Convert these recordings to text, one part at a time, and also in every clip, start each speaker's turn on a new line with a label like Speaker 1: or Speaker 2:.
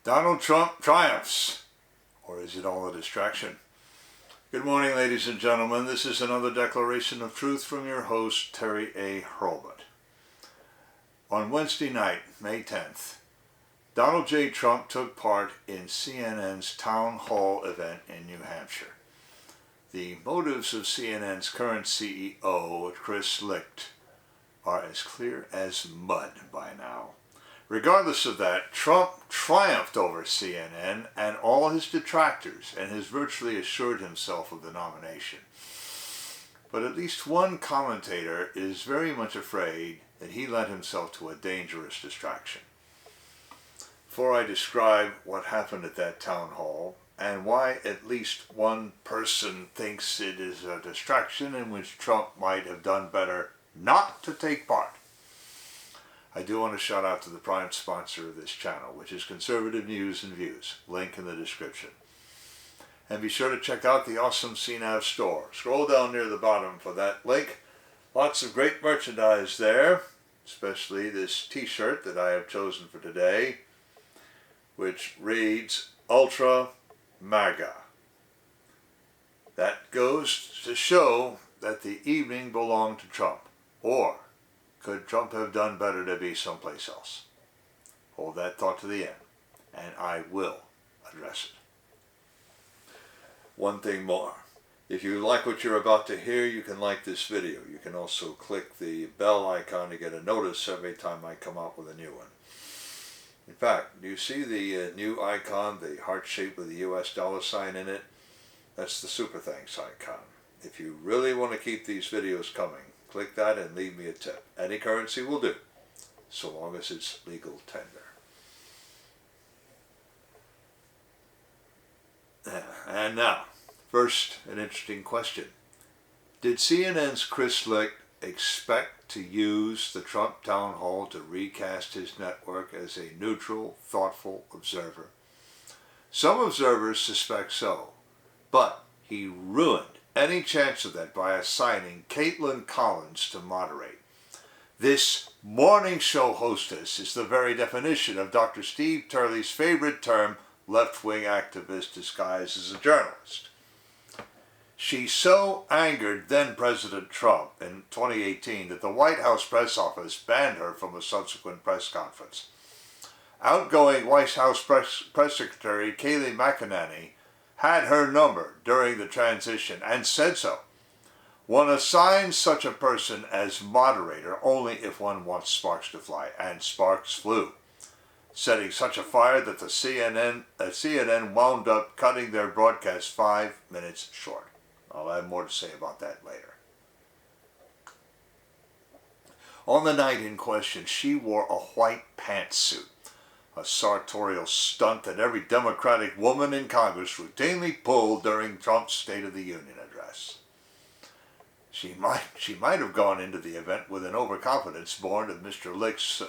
Speaker 1: Donald Trump triumphs, or is it all a distraction? Good morning, ladies and gentlemen. This is another declaration of truth from your host, Terry A. Hurlbut. On Wednesday night, May 10th, Donald J. Trump took part in CNN's town hall event in New Hampshire. The motives of CNN's current CEO, Chris Licht, are as clear as mud by now. Regardless of that, Trump triumphed over CNN and all his detractors and has virtually assured himself of the nomination. But at least one commentator is very much afraid that he lent himself to a dangerous distraction. Before I describe what happened at that town hall and why at least one person thinks it is a distraction in which Trump might have done better not to take part, I do want to shout out to the prime sponsor of this channel, which is Conservative News and Views. Link in the description. And be sure to check out the awesome CNAV Store. Scroll down near the bottom for that link. Lots of great merchandise there, especially this t-shirt that I have chosen for today, which reads Ultra MAGA. That goes to show that the evening belonged to Trump. Or could Trump have done better to be someplace else? Hold that thought to the end, and I will address it. One thing more. If you like what you're about to hear, you can like this video. You can also click the bell icon to get a notice every time I come out with a new one. In fact, do you see the new icon, the heart shape with the US dollar sign in it? That's the super thanks icon. If you really want to keep these videos coming, click that and leave me a tip. Any currency will do, so long as it's legal tender. And now, first, an interesting question. Did CNN's Chris Licht expect to use the Trump town hall to recast his network as a neutral, thoughtful observer? Some observers suspect so, but he ruined any chance of that by assigning Caitlin Collins to moderate. This morning show hostess is the very definition of Dr. Steve Turley's favorite term, left-wing activist disguised as a journalist. She so angered then-President Trump in 2018 that the White House press office banned her from a subsequent press conference. Outgoing White House press secretary Kayleigh McEnany had her number during the transition and said so. One assigns such a person as moderator only if one wants sparks to fly, and sparks flew, setting such a fire that the CNN wound up cutting their broadcast 5 minutes short. I'll have more to say about that later. On the night in question, she wore a white pantsuit, a sartorial stunt that every Democratic woman in Congress routinely pulled during Trump's State of the Union address. She might have gone into the event with an overconfidence born of Mr. Licht's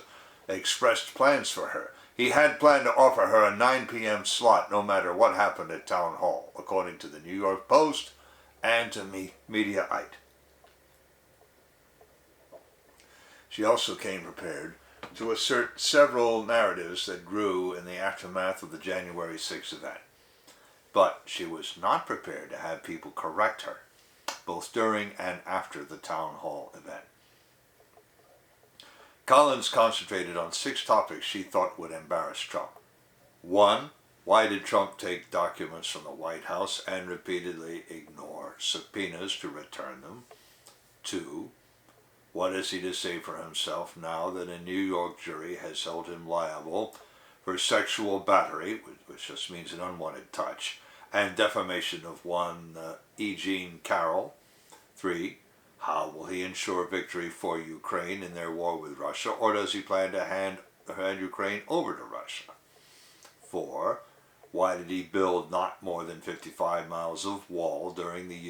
Speaker 1: expressed plans for her. He had planned to offer her a 9 p.m. slot no matter what happened at Town Hall, according to the New York Post and to Mediaite. She also came prepared to assert several narratives that grew in the aftermath of the January 6th event. But she was not prepared to have people correct her, both during and after the town hall event. Collins concentrated on 6 topics she thought would embarrass Trump. 1. Why did Trump take documents from the White House and repeatedly ignore subpoenas to return them? 2. What has he to say for himself now that a New York jury has held him liable for sexual battery, which just means an unwanted touch, and defamation of one E. Jean Carroll? 3. How will he ensure victory for Ukraine in their war with Russia, or does he plan to hand Ukraine over to Russia? 4. Why did he build not more than 55 miles of wall during the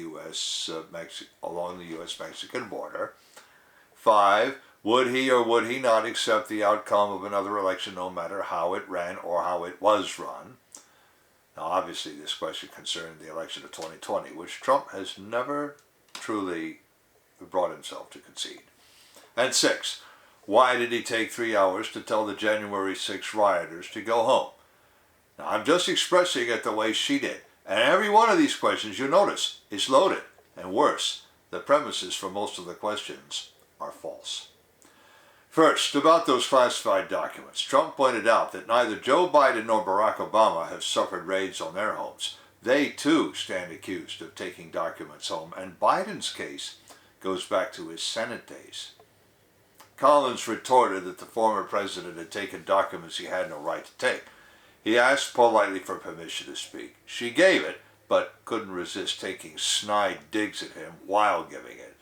Speaker 1: along the U.S.-Mexican border? 5. Would he or would he not accept the outcome of another election no matter how it ran or how it was run? Now obviously this question concerned the election of 2020, which Trump has never truly brought himself to concede. And 6. Why did he take 3 hours to tell the January 6 rioters to go home? Now, I'm just expressing it the way she did. And every one of these questions, you notice, is loaded. And worse, the premises for most of the questions are false. First, about those classified documents, Trump pointed out that neither Joe Biden nor Barack Obama have suffered raids on their homes. They, too, stand accused of taking documents home, and Biden's case goes back to his Senate days. Collins retorted that the former president had taken documents he had no right to take. He asked politely for permission to speak. She gave it, but couldn't resist taking snide digs at him while giving it.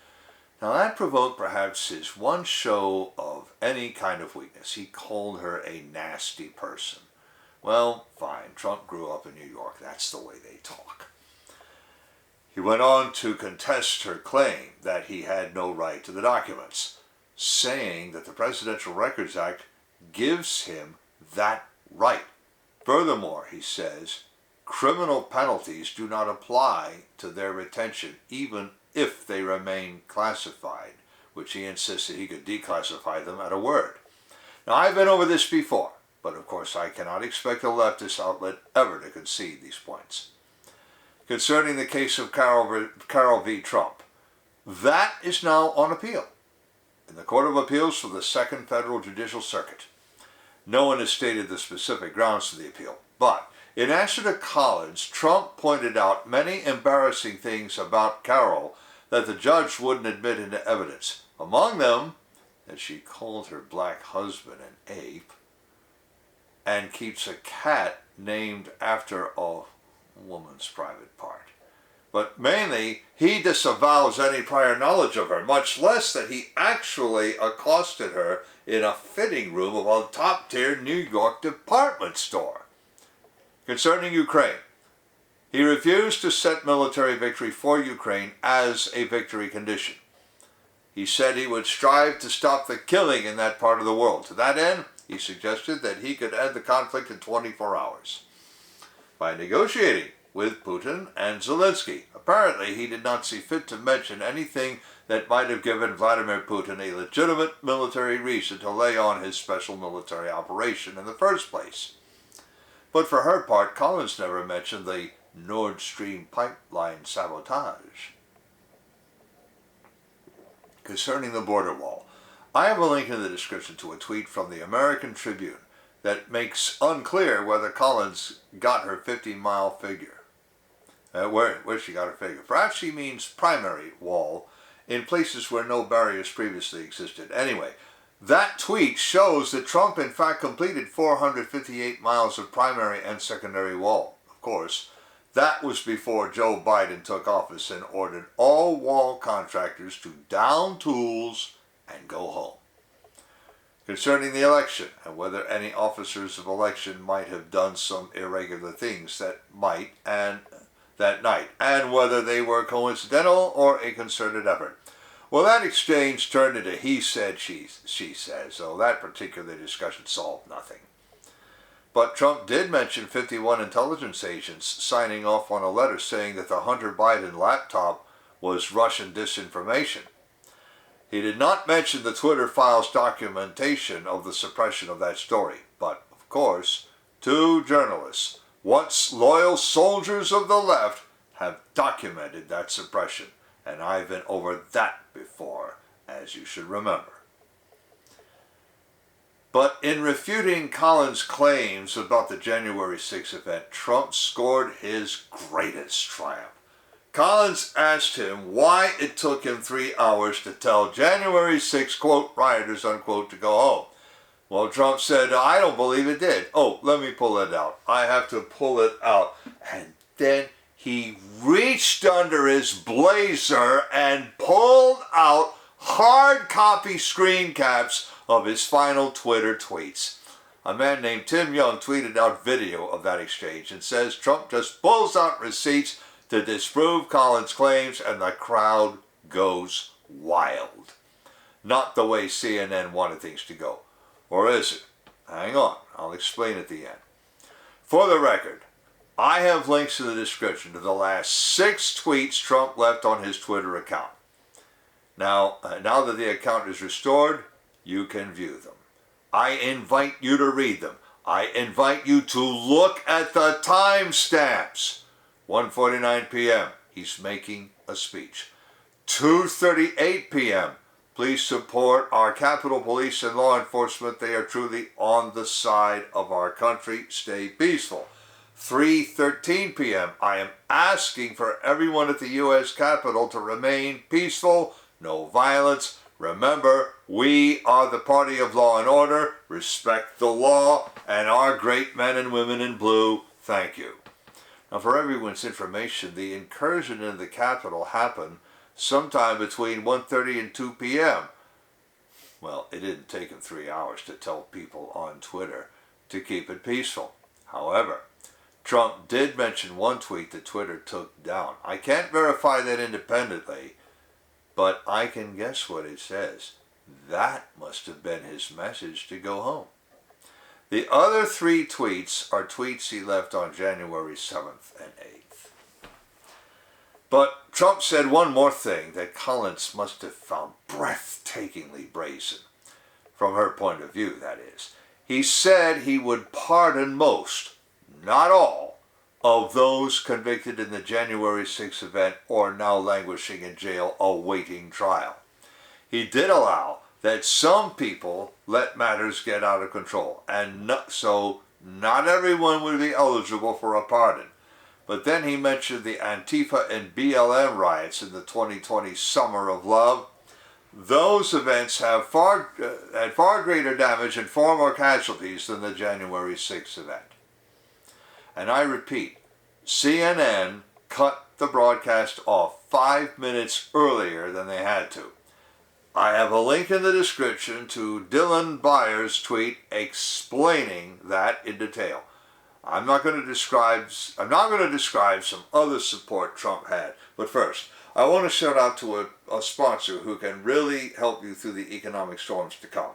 Speaker 1: Now that provoked perhaps his one show of any kind of weakness. He called her a nasty person. Well, fine, Trump grew up in New York. That's the way they talk. He went on to contest her claim that he had no right to the documents, saying that the Presidential Records Act gives him that right. Furthermore, he says, criminal penalties do not apply to their retention, even if they remain classified, which he insisted he could declassify them at a word. Now, I've been over this before, but of course I cannot expect a leftist outlet ever to concede these points. Concerning the case of Carol v. Trump, that is now on appeal in the Court of Appeals for the Second Federal Judicial Circuit. No one has stated the specific grounds for the appeal, but in answer to Collins, Trump pointed out many embarrassing things about Carol that the judge wouldn't admit into evidence. Among them, that she called her black husband an ape and keeps a cat named after a woman's private part. But mainly, he disavows any prior knowledge of her, much less that he actually accosted her in a fitting room of a top-tier New York department store. Concerning Ukraine, he refused to set military victory for Ukraine as a victory condition. He said he would strive to stop the killing in that part of the world. To that end, he suggested that he could end the conflict in 24 hours by negotiating with Putin and Zelensky. Apparently, he did not see fit to mention anything that might have given Vladimir Putin a legitimate military reason to lay on his special military operation in the first place. But for her part, Collins never mentioned the Nord Stream pipeline sabotage. Concerning the border wall, I have a link in the description to a tweet from the American Tribune that makes unclear whether Collins got her 50-mile figure. Where she got her figure. Perhaps she means primary wall in places where no barriers previously existed. Anyway, that tweet shows that Trump in fact completed 458 miles of primary and secondary wall. Of course, that was before Joe Biden took office and ordered all wall contractors to down tools and go home. Concerning the election and whether any officers of election might have done some irregular things that night, and whether they were coincidental or a concerted effort. Well, that exchange turned into he said, she said, so that particular discussion solved nothing. But Trump did mention 51 intelligence agents signing off on a letter saying that the Hunter Biden laptop was Russian disinformation. He did not mention the Twitter files documentation of the suppression of that story. But, of course, two journalists, once loyal soldiers of the left, have documented that suppression. And I've been over that before, as you should remember. But in refuting Collins' claims about the January 6th event, Trump scored his greatest triumph. Collins asked him why it took him 3 hours to tell January 6, quote, rioters, unquote, to go home. Well, Trump said, I don't believe it did. Oh, let me pull it out. I have to pull it out. And then he reached under his blazer and pulled out hard copy screen caps of his final Twitter tweets. A man named Tim Young tweeted out video of that exchange and says Trump just pulls out receipts to disprove Collins' claims and the crowd goes wild. Not the way CNN wanted things to go. Or is it? Hang on, I'll explain at the end. For the record, I have links in the description to the last 6 tweets Trump left on his Twitter account. Now that the account is restored, you can view them. I invite you to read them. I invite you to look at the timestamps. 1:49 p.m. He's making a speech. 2:38 p.m. Please support our Capitol Police and law enforcement. They are truly on the side of our country. Stay peaceful. 3:13 p.m. I am asking for everyone at the U.S. Capitol to remain peaceful, no violence. Remember, we are the party of law and order. Respect the law and our great men and women in blue. Thank you. Now, for everyone's information, the incursion in the Capitol happened sometime between 1:30 and 2 p.m. Well, it didn't take him 3 hours to tell people on Twitter to keep it peaceful. However, Trump did mention one tweet that Twitter took down. I can't verify that independently, but I can guess what it says. That must have been his message to go home. The other 3 tweets are tweets he left on January 7th and 8th. But Trump said one more thing that Collins must have found breathtakingly brazen. From her point of view, that is. He said he would pardon most, not all, of those convicted in the January 6th event or now languishing in jail awaiting trial. He did allow that some people let matters get out of control, and so not everyone would be eligible for a pardon. But then he mentioned the Antifa and BLM riots in the 2020 Summer of Love. Those events have had far greater damage and far more casualties than the January 6th event. And I repeat, CNN cut the broadcast off 5 minutes earlier than they had to. I have a link in the description to Dylan Byers' tweet explaining that in detail. I'm not going to describe some other support Trump had. But first, I want to shout out to a sponsor who can really help you through the economic storms to come.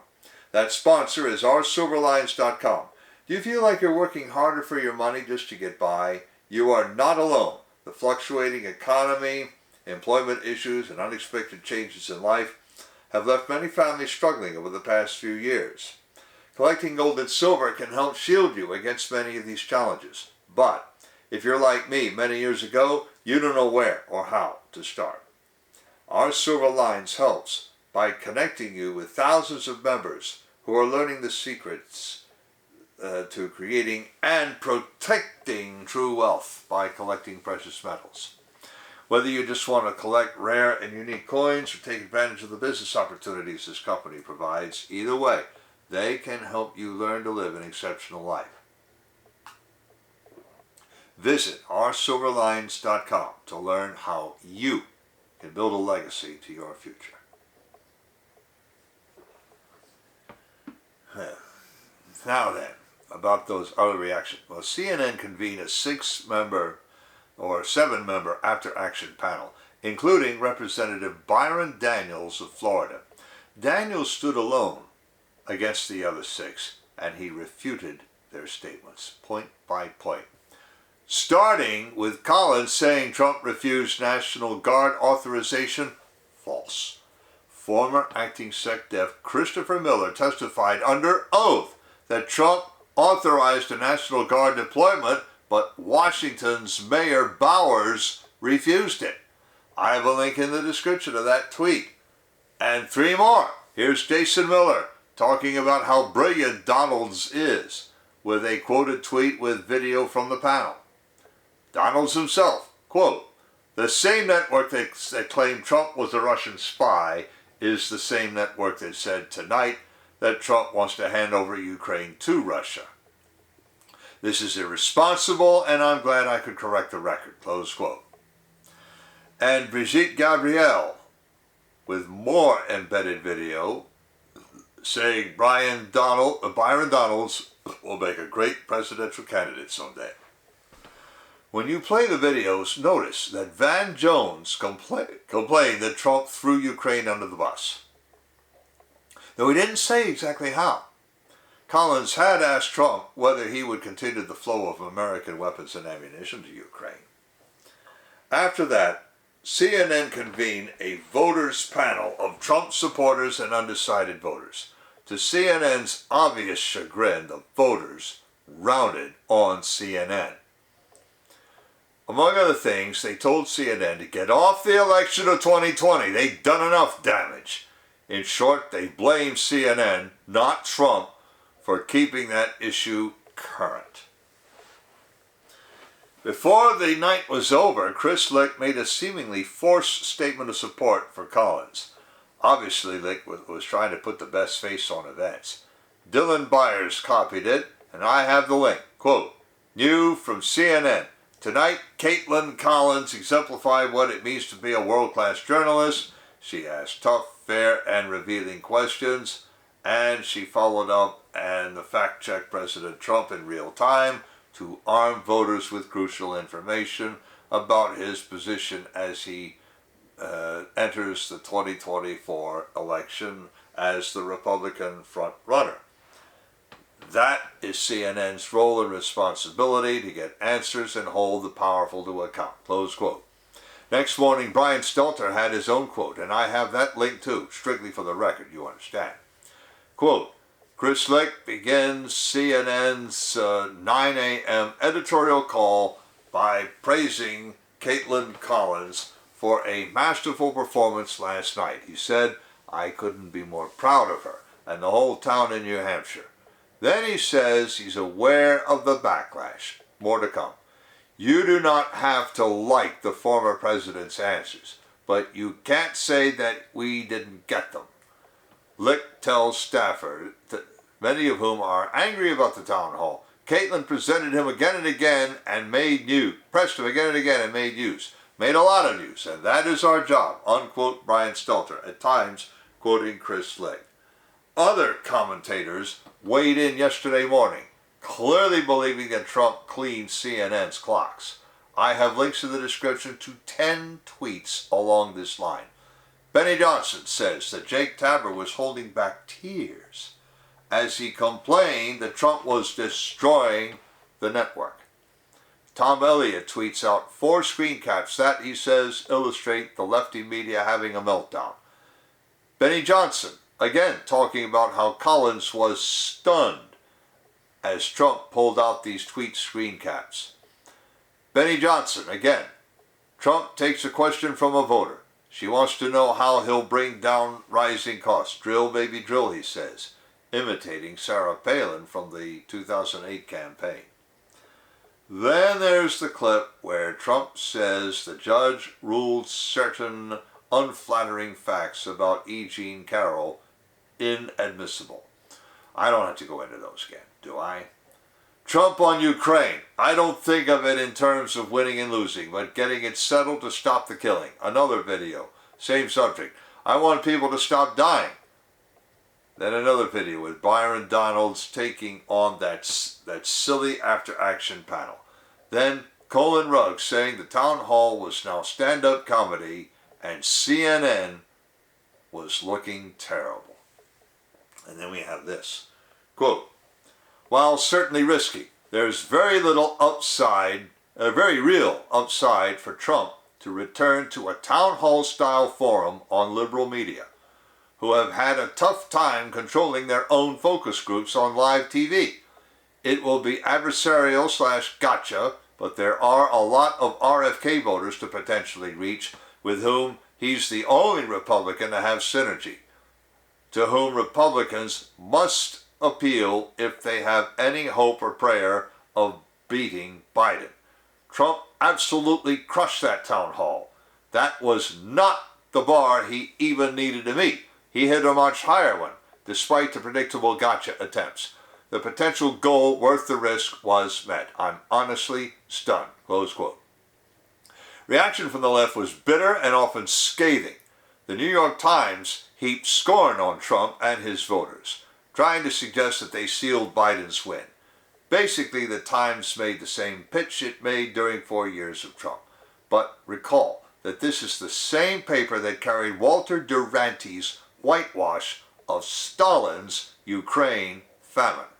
Speaker 1: That sponsor is oursilverlines.com. Do you feel like you're working harder for your money just to get by? You are not alone. The fluctuating economy, employment issues, and unexpected changes in life have left many families struggling over the past few years. Collecting gold and silver can help shield you against many of these challenges. But if you're like me many years ago, you don't know where or how to start. Our Silver Lines helps by connecting you with thousands of members who are learning the secrets to creating and protecting true wealth by collecting precious metals. Whether you just want to collect rare and unique coins or take advantage of the business opportunities this company provides, either way, they can help you learn to live an exceptional life. Visit oursilverlines.com to learn how you can build a legacy to your future. Now then, about those other reactions. Well, CNN convened a 7-member after-action panel, including Representative Byron Donalds of Florida. Daniels stood alone against the other 6, and he refuted their statements, point by point. Starting with Collins saying Trump refused National Guard authorization, false. Former acting SecDef Christopher Miller testified under oath that Trump authorized a National Guard deployment, but Washington's Mayor Bowers refused it. I have a link in the description of that tweet. And 3 more. Here's Jason Miller talking about how brilliant Donalds is, with a quoted tweet with video from the panel. Donalds himself, quote, "The same network that claimed Trump was a Russian spy is the same network that said tonight that Trump wants to hand over Ukraine to Russia. This is irresponsible, and I'm glad I could correct the record," close quote. And Brigitte Gabriel, with more embedded video, saying Byron Donalds will make a great presidential candidate someday. When you play the videos, notice that Van Jones complained that Trump threw Ukraine under the bus. Though he didn't say exactly how. Collins had asked Trump whether he would continue the flow of American weapons and ammunition to Ukraine. After that, CNN convened a voters panel of Trump supporters and undecided voters To CNN's obvious chagrin, the voters rounded on CNN. Among other things, they told CNN to get off the election of 2020. They'd done enough damage. In short, they blamed CNN, not Trump, for keeping that issue current. Before the night was over, Chris Licht made a seemingly forced statement of support for Collins. Obviously, Licht was trying to put the best face on events. Dylan Byers copied it, and I have the link. Quote, "New from CNN. Tonight, Caitlin Collins exemplified what it means to be a world-class journalist. She asked tough, fair, and revealing questions, and she followed up and the fact-checked President Trump in real time to arm voters with crucial information about his position as he enters the 2024 election as the Republican front-runner. That is CNN's role and responsibility, to get answers and hold the powerful to account." Close quote. Next morning, Brian Stelter had his own quote, and I have that link too, strictly for the record, you understand. Quote, "Chris Licht begins CNN's 9 a.m. editorial call by praising Caitlin Collins for a masterful performance last night. He said, 'I couldn't be more proud of her and the whole town in New Hampshire.' Then he says he's aware of the backlash. More to come. You do not have to like the former president's answers, but you can't say that we didn't get them." Licht tells staffers, many of whom are angry about the town hall, Caitlin presented him again and again and made news. Pressed him again and again and made news. Made a lot of news, and that is our job, unquote Brian Stelter, at times quoting Chris Licht. Other commentators weighed in yesterday morning, clearly believing that Trump cleaned CNN's clocks. I have links in the description to 10 tweets along this line. Benny Johnson says that Jake Tapper was holding back tears as he complained that Trump was destroying the network. Tom Elliott tweets out 4 screen caps that, he says, illustrate the lefty media having a meltdown. Benny Johnson, again, talking about how Collins was stunned as Trump pulled out these tweet screen caps. Benny Johnson, again, Trump takes a question from a voter. She wants to know how he'll bring down rising costs. Drill, baby, drill, he says, imitating Sarah Palin from the 2008 campaign. Then there's the clip where Trump says the judge ruled certain unflattering facts about E. Jean Carroll inadmissible. I don't have to go into those again, do I? Trump on Ukraine. I don't think of it in terms of winning and losing, but getting it settled to stop the killing. Another video, same subject. I want people to stop dying. Then another video with Byron Donalds taking on that silly after-action panel. Then Colin Ruggs saying the town hall was now stand-up comedy and CNN was looking terrible. And then we have this. Quote, "While certainly risky, there's very little upside, very real upside for Trump to return to a town hall-style forum on liberal media, who have had a tough time controlling their own focus groups on live TV. It will be adversarial / gotcha, but there are a lot of RFK voters to potentially reach, with whom he's the only Republican to have synergy, to whom Republicans must appeal if they have any hope or prayer of beating Biden. Trump absolutely crushed that town hall. That was not the bar he even needed to meet. He hit a much higher one, despite the predictable gotcha attempts. The potential goal worth the risk was met. I'm honestly stunned." Close quote. Reaction from the left was bitter and often scathing. The New York Times heaped scorn on Trump and his voters, trying to suggest that they sealed Biden's win. Basically, the Times made the same pitch it made during 4 years of Trump. But recall that this is the same paper that carried Walter Duranty's whitewash of Stalin's Ukraine famine.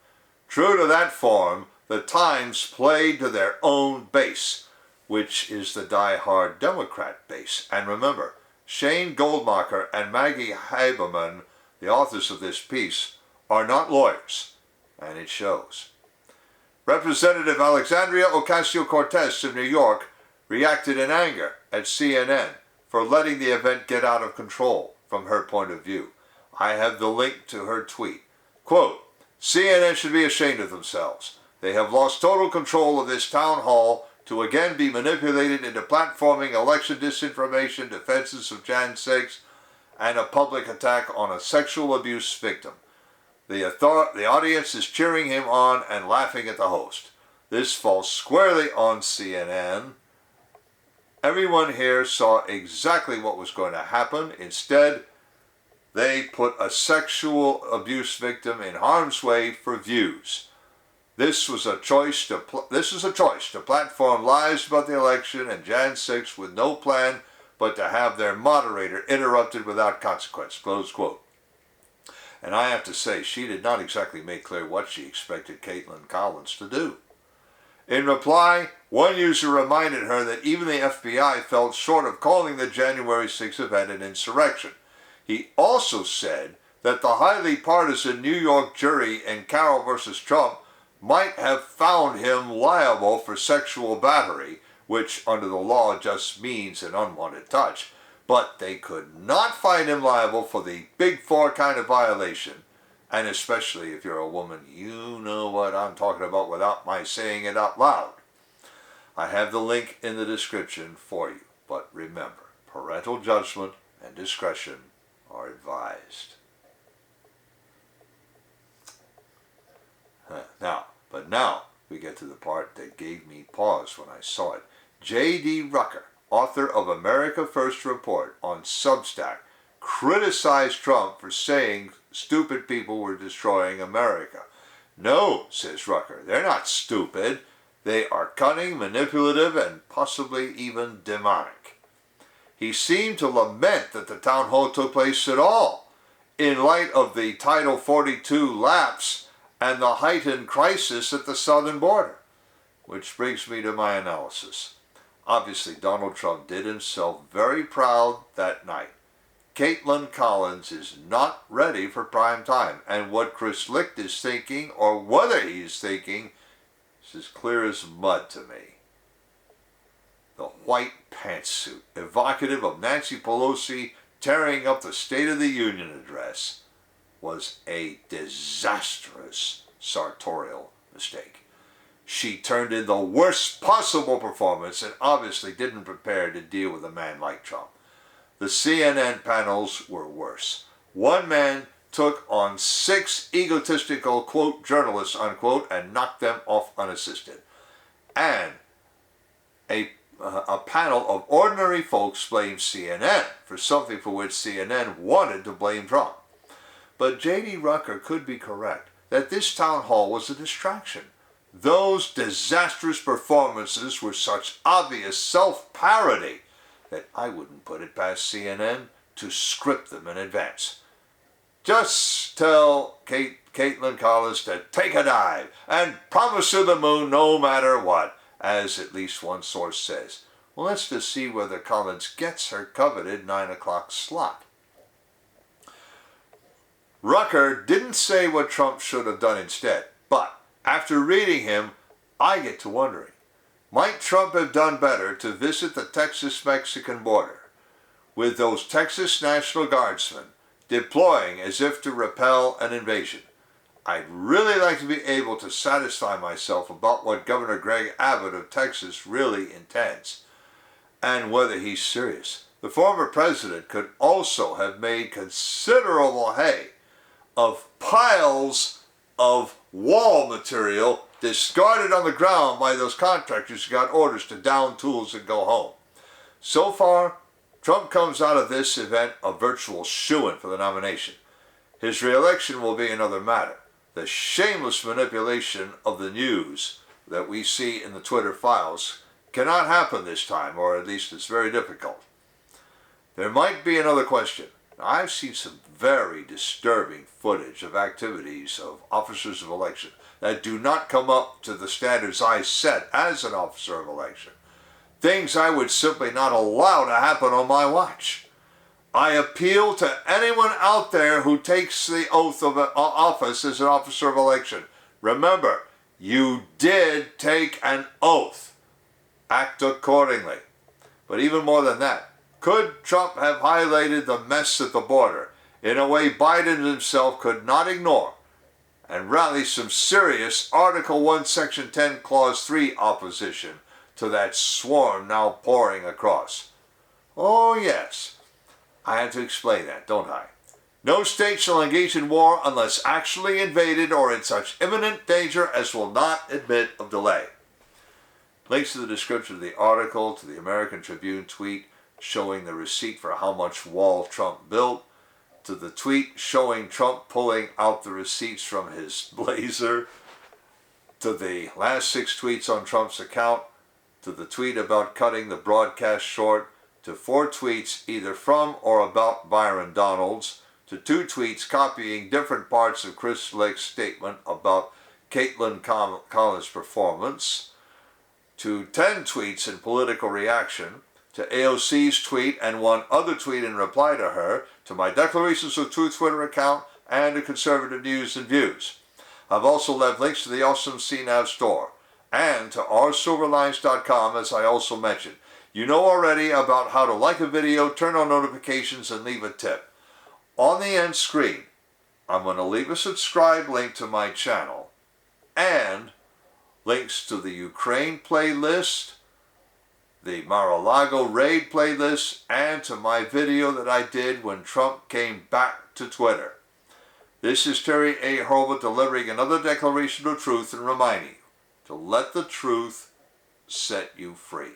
Speaker 1: True to that form, the Times played to their own base, which is the die-hard Democrat base. And remember, Shane Goldmacher and Maggie Haberman, the authors of this piece, are not lawyers, and it shows. Representative Alexandria Ocasio-Cortez of New York reacted in anger at CNN for letting the event get out of control from her point of view. I have the link to her tweet. Quote, CNN should be ashamed of themselves. They have lost total control of this town hall to again be manipulated into platforming election disinformation, defenses of Jan 6, and a public attack on a sexual abuse victim. The audience is cheering him on and laughing at the host. This falls squarely on CNN. Everyone here saw exactly what was going to happen. Instead, they put a sexual abuse victim in harm's way for views. This was a choice to platform lies about the election and Jan 6 with no plan but to have their moderator interrupted without consequence. Close quote. And I have to say, she did not exactly make clear what she expected Caitlin Collins to do. In reply, one user reminded her that even the FBI fell short of calling the January 6th event an insurrection. He also said that the highly partisan New York jury in Carroll versus Trump might have found him liable for sexual battery, which under the law just means an unwanted touch, but they could not find him liable for the Big Four kind of violation. And especially if you're a woman, you know what I'm talking about without my saying it out loud. I have the link in the description for you, but remember, parental judgment and discretion are advised. Now we get to the part that gave me pause when I saw it. J.D. Rucker, author of America First Report on Substack, criticized Trump for saying stupid people were destroying America. No, says Rucker, they're not stupid. They are cunning, manipulative, and possibly even demonic. He seemed to lament that the town hall took place at all, in light of the Title 42 lapse and the heightened crisis at the southern border. Which brings me to my analysis. Obviously, Donald Trump did himself very proud that night. Caitlin Collins is not ready for prime time, and what Chris Licht is thinking, or whether he is thinking, is as clear as mud to me. The white pantsuit, evocative of Nancy Pelosi tearing up the State of the Union address, was a disastrous sartorial mistake. She turned in the worst possible performance and obviously didn't prepare to deal with a man like Trump. The CNN panels were worse. One man took on 6 egotistical, quote, journalists, unquote, and knocked them off unassisted. And a panel of ordinary folks blamed CNN for something for which CNN wanted to blame Trump. But J.D. Rucker could be correct that this town hall was a distraction. Those disastrous performances were such obvious self-parody that I wouldn't put it past CNN to script them in advance. Just tell Caitlin Collins to take a dive and promise her the moon no matter what, as at least one source says. Well, let's just see whether Collins gets her coveted 9 o'clock slot. Rucker didn't say what Trump should have done instead, but after reading him, I get to wondering, might Trump have done better to visit the Texas-Mexican border with those Texas National Guardsmen deploying as if to repel an invasion? I'd really like to be able to satisfy myself about what Governor Greg Abbott of Texas really intends, and whether he's serious. The former president could also have made considerable hay of piles of wall material discarded on the ground by those contractors who got orders to down tools and go home. So far, Trump comes out of this event a virtual shoo-in for the nomination. His re-election will be another matter. The shameless manipulation of the news that we see in the Twitter files cannot happen this time, or at least it's very difficult. There might be another question. I've seen some very disturbing footage of activities of officers of election that do not come up to the standards I set as an officer of election. Things I would simply not allow to happen on my watch. I appeal to anyone out there who takes the oath of office as an officer of election. Remember, you did take an oath. Act accordingly. But even more than that, could Trump have highlighted the mess at the border in a way Biden himself could not ignore and rally some serious Article 1, Section 10, Clause 3 opposition to that swarm now pouring across? Oh yes, I had to explain that, don't I? No state shall engage in war unless actually invaded or in such imminent danger as will not admit of delay. Links to the description of the article, to the American Tribune tweet showing the receipt for how much wall Trump built, to the tweet showing Trump pulling out the receipts from his blazer, to the last 6 tweets on Trump's account, to the tweet about cutting the broadcast short, to 4 tweets either from or about Byron Donalds, to 2 tweets copying different parts of Chris Licht's statement about Caitlin Collins' performance, to 10 tweets in political reaction, to AOC's tweet and 1 other tweet in reply to her, to my Declarations of Truth Twitter account, and to Conservative News and Views. I've also left links to the awesome CNAV Store and to oursilverlines.com, as I also mentioned. You know already about how to like a video, turn on notifications, and leave a tip. On the end screen, I'm going to leave a subscribe link to my channel and links to the Ukraine playlist, the Mar-a-Lago raid playlist, and to my video that I did when Trump came back to Twitter. This is Terry A. Hurlbut delivering another declaration of truth and reminding you to let the truth set you free.